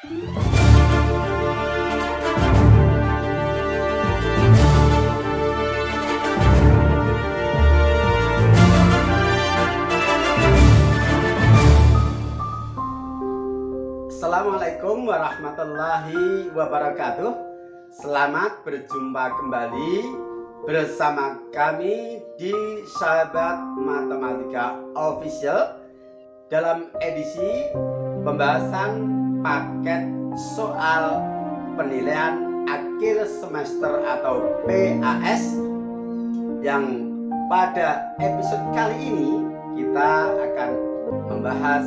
Assalamualaikum warahmatullahi wabarakatuh. Selamat berjumpa kembali bersama kami di Sahabat Matematika Official dalam edisi pembahasan paket soal penilaian akhir semester atau PAS, yang pada episode kali ini kita akan membahas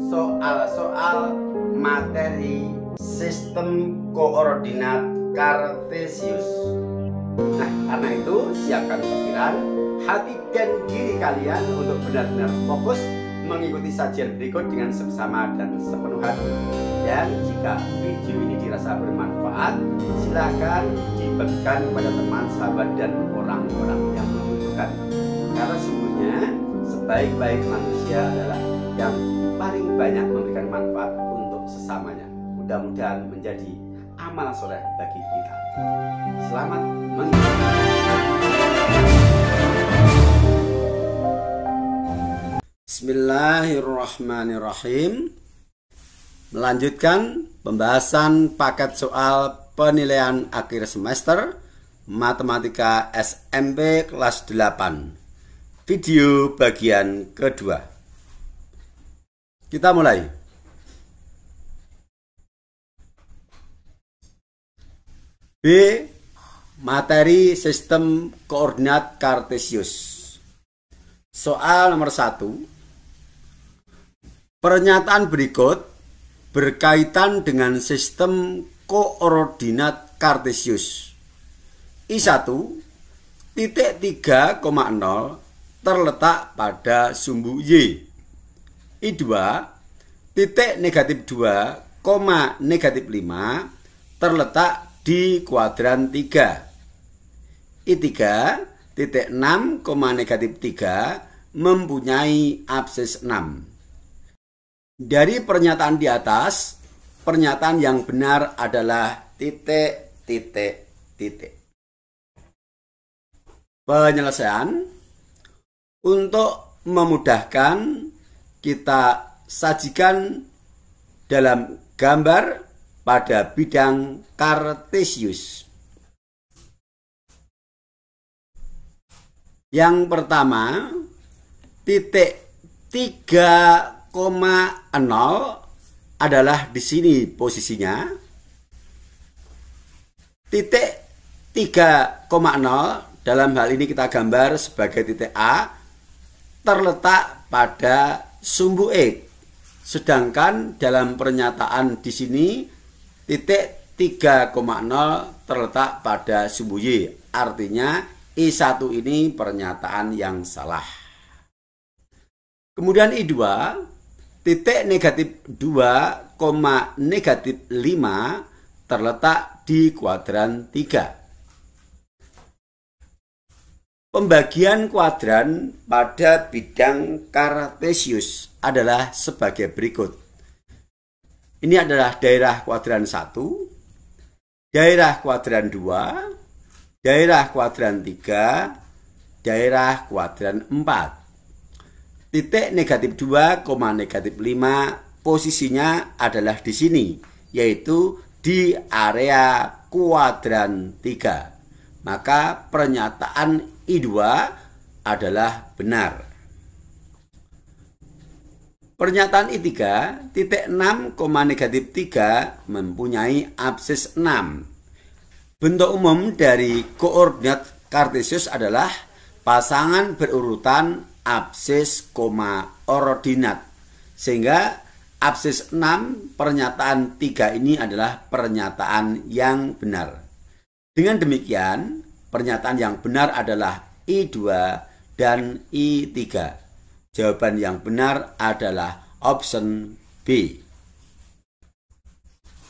soal-soal materi sistem koordinat Kartesius. Nah, karena itu siapkan pikiran, hati dan diri kalian untuk benar-benar fokus mengikuti sajian berikut dengan seksama dan sepenuh hati. Dan jika video ini dirasa bermanfaat, silakan dibagikan kepada teman, sahabat, dan orang-orang yang membutuhkan. Karena sesungguhnya sebaik-baik manusia adalah yang paling banyak memberikan manfaat untuk sesamanya. Mudah-mudahan menjadi amal soleh bagi kita. Selamat mengikuti. Bismillahirrahmanirrahim. Melanjutkan pembahasan paket soal penilaian akhir semester Matematika SMP kelas 8. Video bagian kedua. Kita mulai. B. Materi sistem koordinat Kartesius. Soal nomor 1. Pernyataan berikut berkaitan dengan sistem koordinat Kartesius. I1, titik 3,0 terletak pada sumbu Y. I2, titik negatif 2, negatif 5 terletak di kuadran 3. I3, titik 6, negatif 3 mempunyai absis 6. Dari pernyataan di atas, pernyataan yang benar adalah titik. Penyelesaian. Untuk memudahkan, kita sajikan dalam gambar pada bidang Kartesius. Yang pertama, titik 3,0 adalah di sini posisinya. Titik 3,0 dalam hal ini kita gambar sebagai titik A terletak pada sumbu X. Sedangkan dalam pernyataan di sini titik 3,0 terletak pada sumbu Y. Artinya I1 ini pernyataan yang salah. Kemudian I2, titik negatif 2, negatif 5 terletak di kuadran 3. Pembagian kuadran pada bidang Kartesius adalah sebagai berikut. Ini adalah daerah kuadran 1, daerah kuadran 2, daerah kuadran 3, daerah kuadran 4. Titik negatif 2, negatif 5 posisinya adalah di sini, yaitu di area kuadran 3. Maka pernyataan I2 adalah benar. Pernyataan I3, titik 6, negatif 3 mempunyai absis 6. Bentuk umum dari koordinat Kartesius adalah pasangan berurutan absis, ordinat. Sehingga absis 6 pernyataan 3 ini adalah pernyataan yang benar. Dengan demikian, pernyataan yang benar adalah I2 dan I3. Jawaban yang benar adalah option B.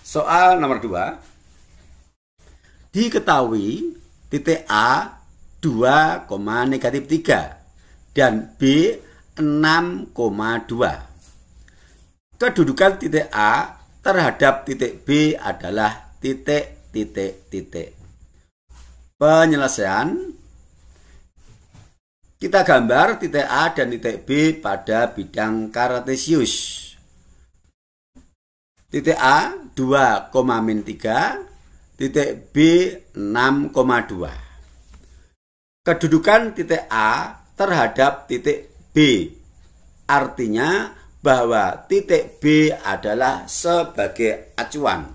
Soal nomor 2. Diketahui titik A 2, negatif 3 dan B 6,2. Kedudukan titik A terhadap titik B adalah titik, titik, titik. Penyelesaian, kita gambar titik A dan titik B pada bidang kartesius. Titik A 2,-3, titik B 6,2. Kedudukan titik A terhadap titik B, artinya bahwa titik B adalah sebagai acuan.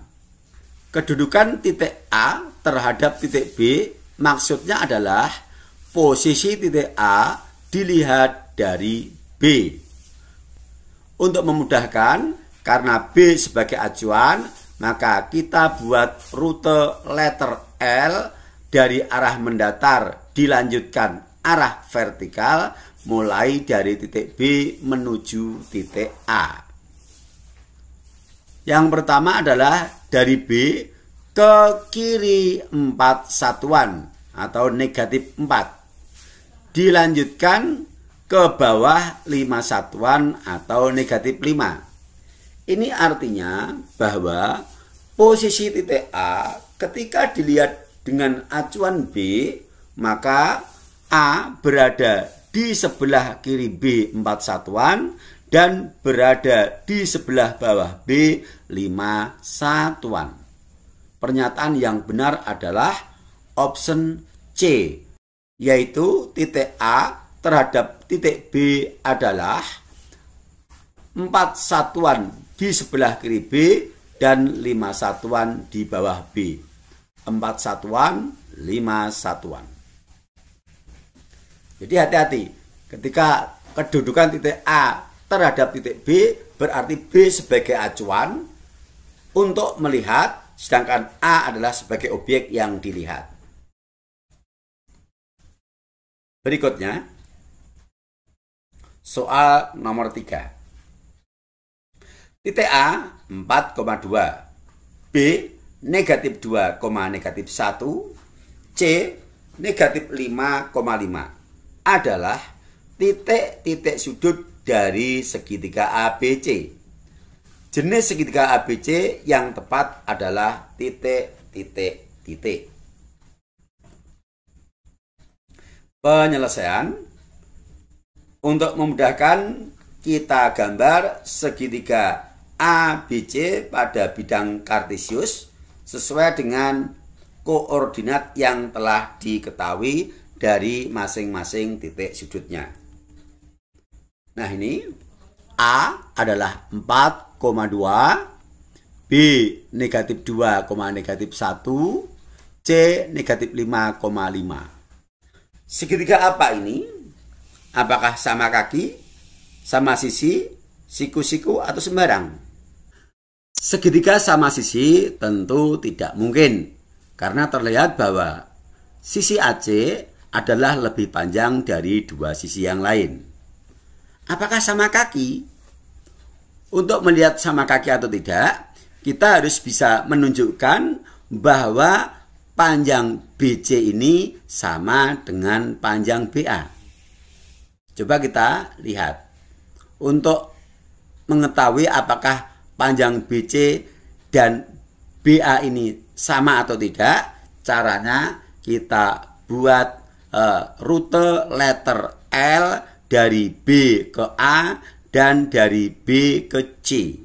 Kedudukan titik A terhadap titik B maksudnya adalah posisi titik A dilihat dari B. Untuk memudahkan, karena B sebagai acuan, maka kita buat rute letter L dari arah mendatar dilanjutkan arah vertikal mulai dari titik B menuju titik A. Yang pertama adalah dari B ke kiri 4 satuan atau negatif 4. Dilanjutkan ke bawah 5 satuan atau negatif 5. Ini artinya bahwa posisi titik A ketika dilihat dengan acuan B, maka A berada di sebelah kiri B 4 satuan dan berada di sebelah bawah B 5 satuan. Pernyataan yang benar adalah option C, yaitu titik A terhadap titik B adalah 4 satuan di sebelah kiri B dan 5 satuan di bawah B. 4 satuan, 5 satuan. Jadi hati-hati, ketika kedudukan titik A terhadap titik B berarti B sebagai acuan untuk melihat, sedangkan A adalah sebagai objek yang dilihat. Berikutnya, soal nomor 3. Titik A 4,2, B negatif 2, negatif 1, C negatif 5,5 adalah titik-titik sudut dari segitiga ABC. Jenis segitiga ABC yang tepat adalah titik, titik, titik. Penyelesaian, untuk memudahkan kita gambar segitiga ABC pada bidang kartesius sesuai dengan koordinat yang telah diketahui dari masing-masing titik sudutnya. Nah, ini A adalah 4,2, B negatif 2, negatif 1, C negatif 5,5. Segitiga apa ini? Apakah sama kaki, sama sisi, siku-siku, atau sembarang? Segitiga sama sisi tentu tidak mungkin, karena terlihat bahwa sisi AC adalah lebih panjang dari dua sisi yang lain. Apakah sama kaki? Untuk melihat sama kaki atau tidak, kita harus bisa menunjukkan bahwa panjang BC ini sama dengan panjang BA. Coba kita lihat. Untuk mengetahui apakah panjang BC dan BA ini sama atau tidak, caranya kita buat rute letter L dari B ke A dan dari B ke C.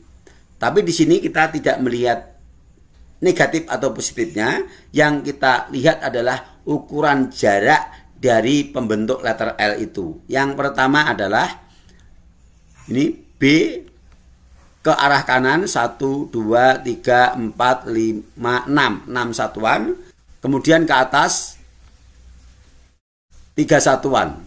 Tapi di sini kita tidak melihat negatif atau positifnya. Yang kita lihat adalah ukuran jarak dari pembentuk letter L itu. Yang pertama adalah ini B ke arah kanan 1, 2, 3, 4, 5, 6. 6 satuan. Kemudian ke atas 3 satuan.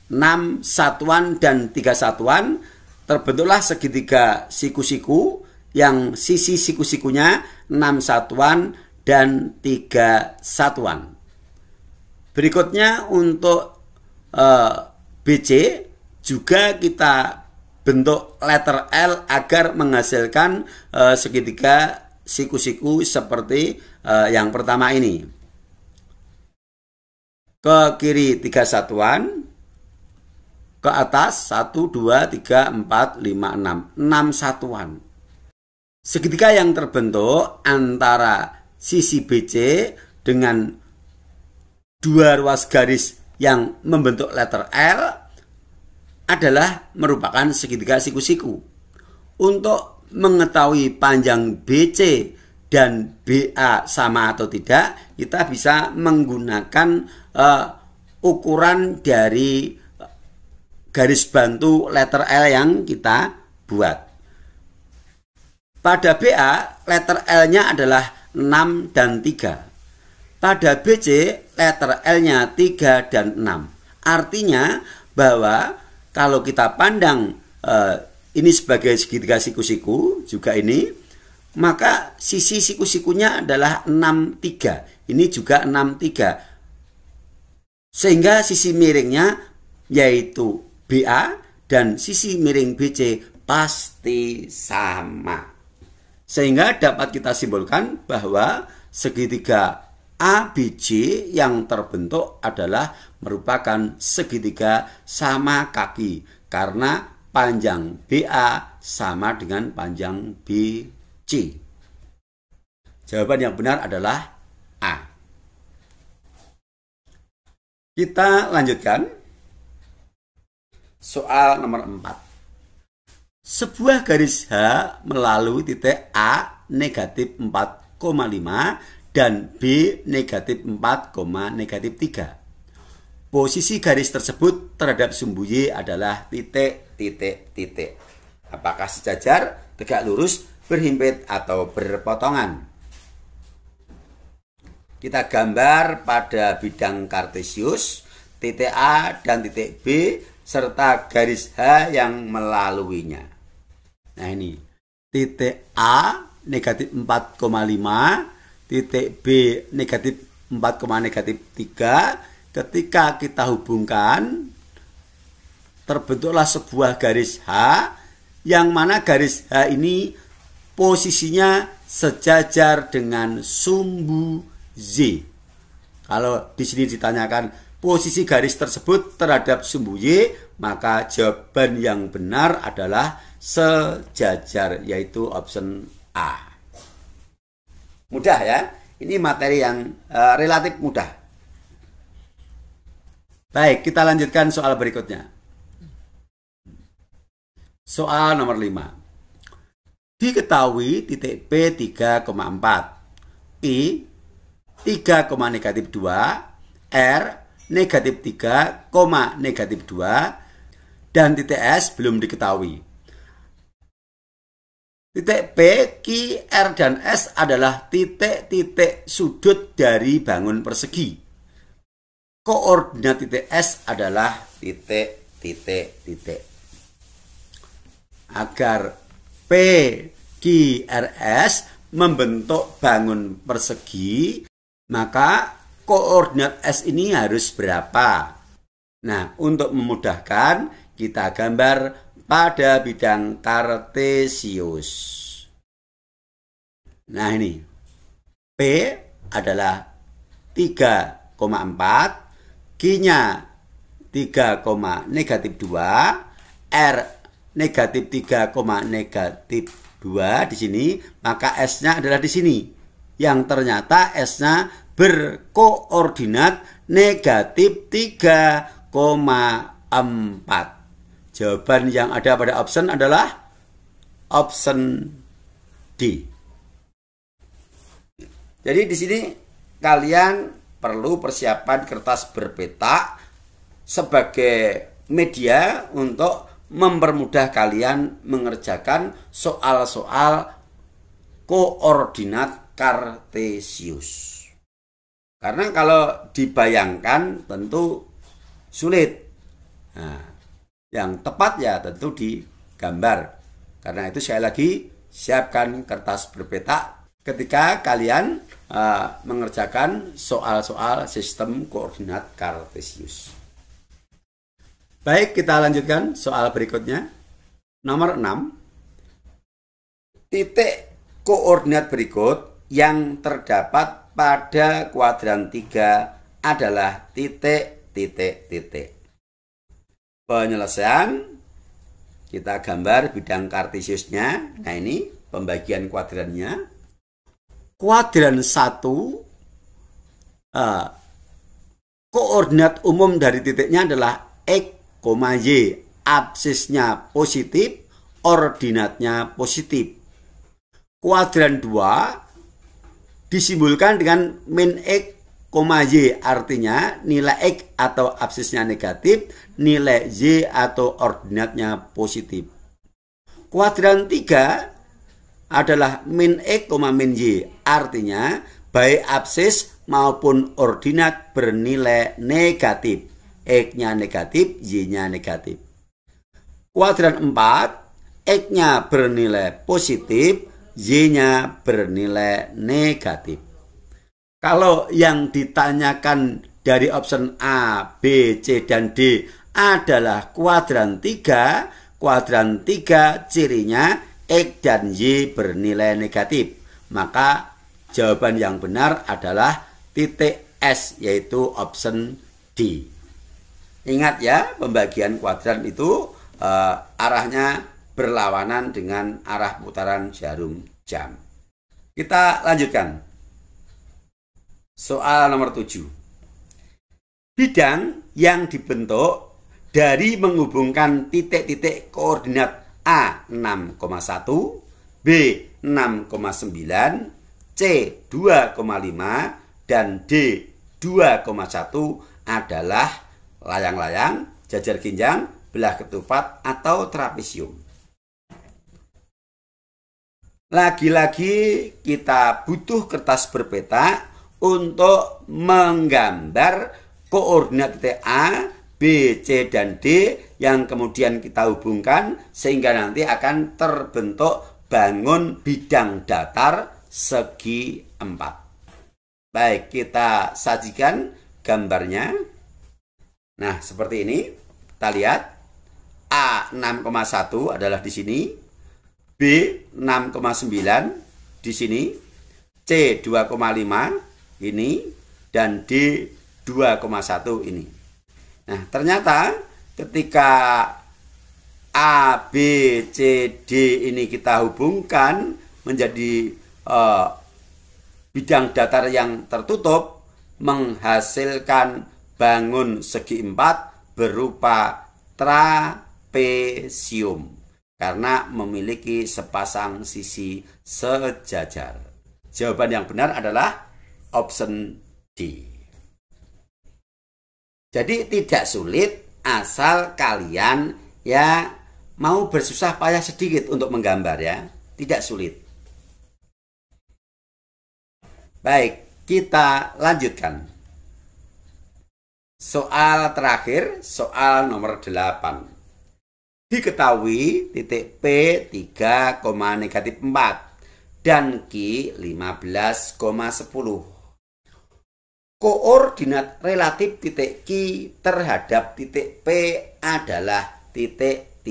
6 satuan dan 3 satuan. Terbentuklah segitiga siku-siku yang sisi siku-sikunya 6 satuan dan 3 satuan. Berikutnya untuk BC juga kita bentuk letter L agar menghasilkan segitiga siku-siku seperti yang pertama ini. Ke kiri 3 satuan, ke atas 1, 2, 3, 4, 5, 6. 6 satuan. Segitiga yang terbentuk antara sisi BC dengan dua ruas garis yang membentuk letter L adalah merupakan segitiga siku-siku. Untuk mengetahui panjang BC dan BA sama atau tidak, kita bisa menggunakan ukuran dari garis bantu letter L yang kita buat. Pada BA, letter L-nya adalah 6 dan 3. Pada BC, letter L-nya 3 dan 6. Artinya bahwa kalau kita pandang ini sebagai segitiga siku-siku, juga ini, maka sisi siku-sikunya adalah 6, 3. Ini juga 6, 3. Sehingga sisi miringnya yaitu BA dan sisi miring BC pasti sama. Sehingga dapat kita simpulkan bahwa segitiga ABC yang terbentuk adalah merupakan segitiga sama kaki karena panjang BA sama dengan panjang BC. Jawaban yang benar adalah A. Kita lanjutkan soal nomor 4. Sebuah garis H melalui titik A negatif 4,5 dan B negatif 4, negatif 3. Posisi garis tersebut terhadap sumbu Y adalah titik, titik, titik. Apakah sejajar, tegak lurus, berhimpit, atau berpotongan? Kita gambar pada bidang kartesius, titik A dan titik B, serta garis H yang melaluinya. Nah ini, titik A negatif 4,5, titik B negatif 4, negatif 3. Ketika kita hubungkan, terbentuklah sebuah garis H, yang mana garis H ini posisinya sejajar dengan sumbu Z. Kalau di sini ditanyakan posisi garis tersebut terhadap sumbu Y, maka jawaban yang benar adalah sejajar, yaitu option A. Mudah ya, ini materi yang relatif mudah. Baik, kita lanjutkan soal berikutnya. Soal nomor 5. Diketahui titik P 3,4, P 3, negatif 2, R negatif 3, negatif 2, dan titik S belum diketahui. Titik P, Q, R, dan S adalah titik-titik sudut dari bangun persegi. Koordinat titik S adalah titik, titik, titik. Agar P, Q, R, S membentuk bangun persegi, maka koordinat S ini harus berapa? Nah, untuk memudahkan, kita gambar pada bidang kartesius. Nah ini, P adalah 3,4, Q-nya 3, negatif 2, R negatif 3, negatif 2 di sini, maka S-nya adalah di sini. Yang ternyata S-nya berkoordinat negatif 3,4. Jawaban yang ada pada option adalah option D. Jadi di sini kalian perlu persiapan kertas berpeta sebagai media untuk mempermudah kalian mengerjakan soal-soal koordinat kartesius. Karena kalau dibayangkan tentu sulit. Nah, yang tepat ya tentu digambar. Karena itu sekali lagi siapkan kertas berpeta ketika kalian mengerjakan soal-soal sistem koordinat kartesius. Baik, kita lanjutkan soal berikutnya. Nomor 6. Titik koordinat berikut yang terdapat pada kuadran 3 adalah titik, titik, titik. Penyelesaian, kita gambar bidang kartesiusnya. Nah ini pembagian kuadrannya. Kuadran 1, koordinat umum dari titiknya adalah X, Y. Absisnya positif, ordinatnya positif. Kuadran 2 disimbolkan dengan min X, Y. Artinya nilai X atau absisnya negatif, nilai Y atau ordinatnya positif. Kuadran 3 adalah min X, min Y. Artinya baik absis maupun ordinat bernilai negatif. X-nya negatif, Y-nya negatif. Kuadran 4, X-nya bernilai positif, Y-nya bernilai negatif. Kalau yang ditanyakan dari option A, B, C, dan D adalah kuadran 3, kuadran 3 cirinya X dan Y bernilai negatif. Maka jawaban yang benar adalah titik S, yaitu option D. Ingat ya, pembagian kuadran itu arahnya berlawanan dengan arah putaran jarum jam. Kita lanjutkan. Soal nomor 7. Bidang yang dibentuk dari menghubungkan titik-titik koordinat A 6,1, B 6,9, C 2,5, dan D 2,1 adalah layang-layang, jajar ginjang, belah ketupat, atau trapesium. Lagi-lagi kita butuh kertas berpeta untuk menggambar koordinat titik A, B, C, dan D yang kemudian kita hubungkan sehingga nanti akan terbentuk bangun bidang datar segi 4. Baik, kita sajikan gambarnya. Nah, seperti ini. Kita lihat A 6,1 adalah di sini, B 6,9 di sini, C 2,5 ini, dan D 2,1 ini. Nah, ternyata ketika A, B, C, D ini kita hubungkan menjadi bidang datar yang tertutup, menghasilkan bangun segi 4 berupa trapesium karena memiliki sepasang sisi sejajar. Jawaban yang benar adalah option D. Jadi tidak sulit asal kalian ya mau bersusah payah sedikit untuk menggambar ya. Tidak sulit. Baik, kita lanjutkan. Soal terakhir, soal nomor 8. Diketahui titik P 3, -4 dan Q 15,10. Koordinat relatif titik Q terhadap titik P adalah titik.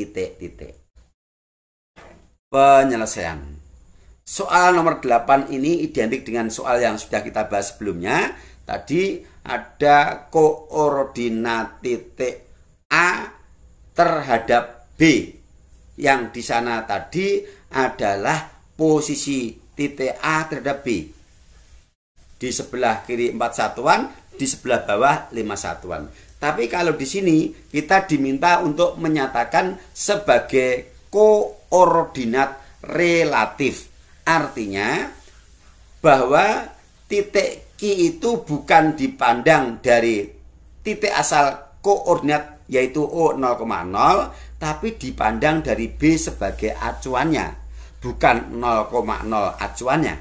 Penyelesaian. Soal nomor 8 ini identik dengan soal yang sudah kita bahas sebelumnya. Tadi ada koordinat titik A terhadap B. Yang di sana tadi adalah posisi titik A terhadap B. Di sebelah kiri 4 satuan, di sebelah bawah 5 satuan. Tapi kalau di sini kita diminta untuk menyatakan sebagai koordinat relatif. Artinya bahwa titik Q itu bukan dipandang dari titik asal koordinat yaitu O 0,0, tapi dipandang dari B sebagai acuannya, bukan 0,0 acuannya,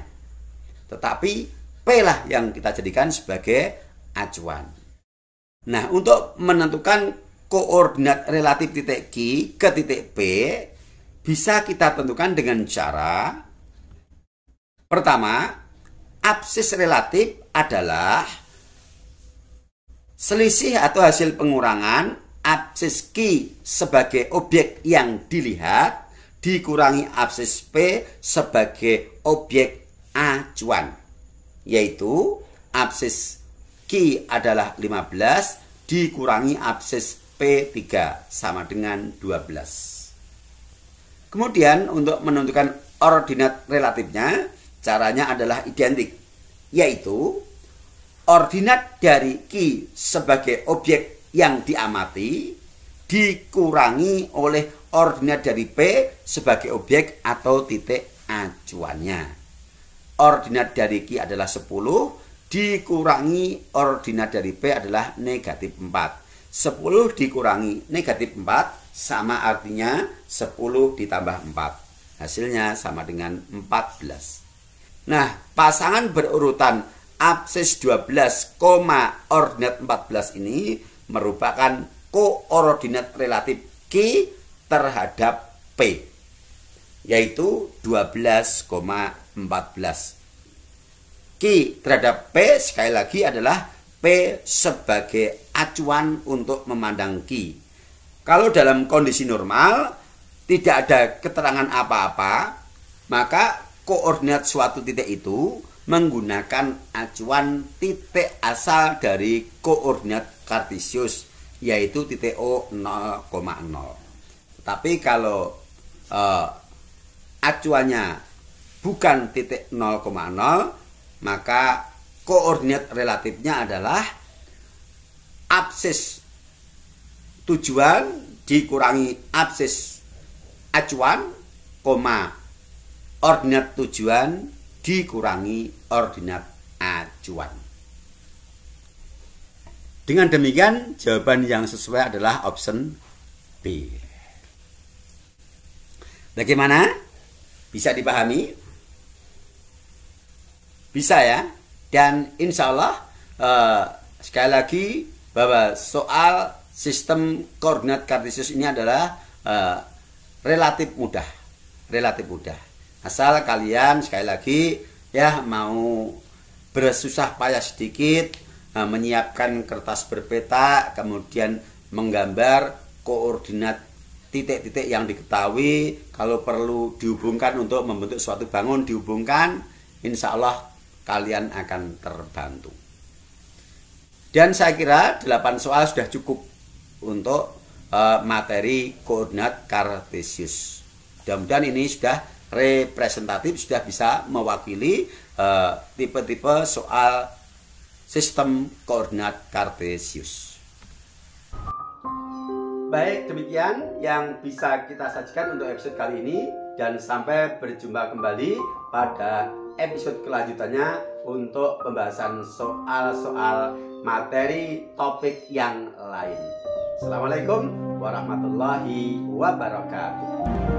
tetapi P lah yang kita jadikan sebagai acuan. Nah, untuk menentukan koordinat relatif titik Q ke titik P bisa kita tentukan dengan cara pertama, absis relatif adalah selisih atau hasil pengurangan absis Q sebagai objek yang dilihat dikurangi absis P sebagai objek acuan, yaitu absis Q adalah 15 dikurangi absis P3 sama dengan 12. Kemudian untuk menentukan ordinat relatifnya caranya adalah identik, yaitu ordinat dari Q sebagai objek yang diamati dikurangi oleh ordinat dari P sebagai objek atau titik acuannya. Ordinat dari Q adalah 10, dikurangi ordinat dari P adalah negatif 4. 10 dikurangi negatif 4 sama artinya 10 ditambah 4. Hasilnya sama dengan 14. Nah, pasangan berurutan absis 12, ordinat 14 ini merupakan koordinat relatif Q terhadap P, yaitu 12,14. Q terhadap P sekali lagi adalah P sebagai acuan untuk memandang Q. Kalau dalam kondisi normal tidak ada keterangan apa-apa, maka koordinat suatu titik itu menggunakan acuan titik asal dari koordinat kartesius, yaitu titik O 0,0. Tapi kalau acuannya bukan titik 0,0, maka koordinat relatifnya adalah absis tujuan dikurangi absis acuan, ordinat tujuan dikurangi ordinat acuan. Dengan demikian, jawaban yang sesuai adalah option B. Bagaimana? Bisa dipahami? Bisa ya? Dan insya Allah, sekali lagi, bahwa soal sistem koordinat kartesius ini adalah relatif mudah. Asal kalian sekali lagi ya mau bersusah payah sedikit, menyiapkan kertas berpeta, kemudian menggambar koordinat titik-titik yang diketahui, kalau perlu dihubungkan untuk membentuk suatu bangun, dihubungkan, insya Allah kalian akan terbantu. Dan saya kira 8 soal sudah cukup untuk materi koordinat kartesius. Mudah-mudahan ini sudah representatif, sudah bisa mewakili tipe-tipe soal sistem koordinat kartesius. Baik, demikian yang bisa kita sajikan untuk episode kali ini, dan sampai berjumpa kembali pada episode kelanjutannya untuk pembahasan soal-soal materi topik yang lain. Assalamualaikum warahmatullahi wabarakatuh.